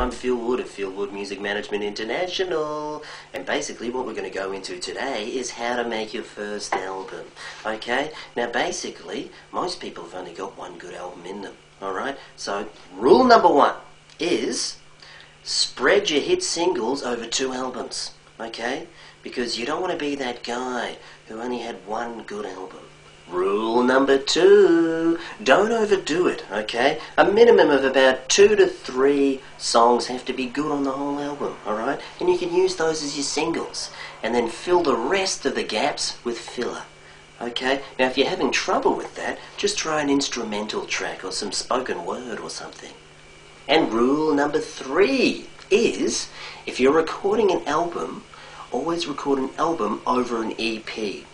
I'm Phil Wood of Phil Wood Music Management International, and basically what we're going to go into today is how to make your first album. Okay, now basically most people have only got one good album in them. Alright, so rule number one is spread your hit singles over 2 albums. Okay, because you don't want to be that guy who only had one good album. Rule number 2, don't overdo it, okay? A minimum of about 2 to 3 songs have to be good on the whole album, alright? And you can use those as your singles, and then fill the rest of the gaps with filler, okay? Now if you're having trouble with that, just try an instrumental track or some spoken word or something. And rule number 3 is, if you're recording an album, always record an album over an EP.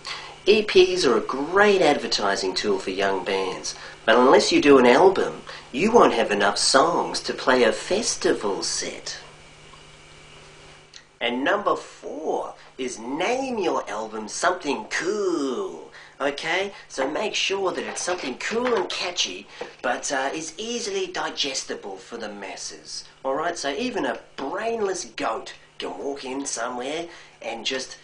EPs are a great advertising tool for young bands, but unless you do an album, you won't have enough songs to play a festival set. And number 4 is name your album something cool, okay? So make sure that it's something cool and catchy, but is easily digestible for the masses, alright? So even a brainless goat can walk in somewhere and just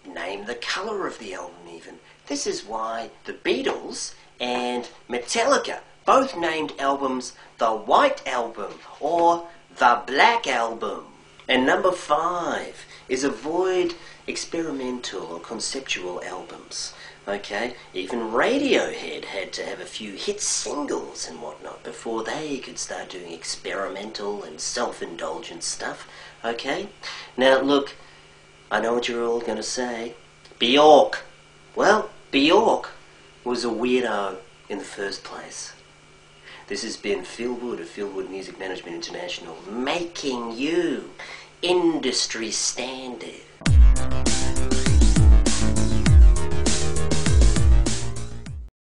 name the colour of the album even. This is why the Beatles and Metallica both named albums the White Album or the Black Album. And number 5 is avoid experimental or conceptual albums. Okay, even Radiohead had to have a few hit singles and whatnot before they could start doing experimental and self-indulgent stuff. Okay, now look, I know what you're all going to say. Bjork. Well, Bjork was a weirdo in the first place. This has been Phil Wood of Phil Wood Music Management International, making you industry standard.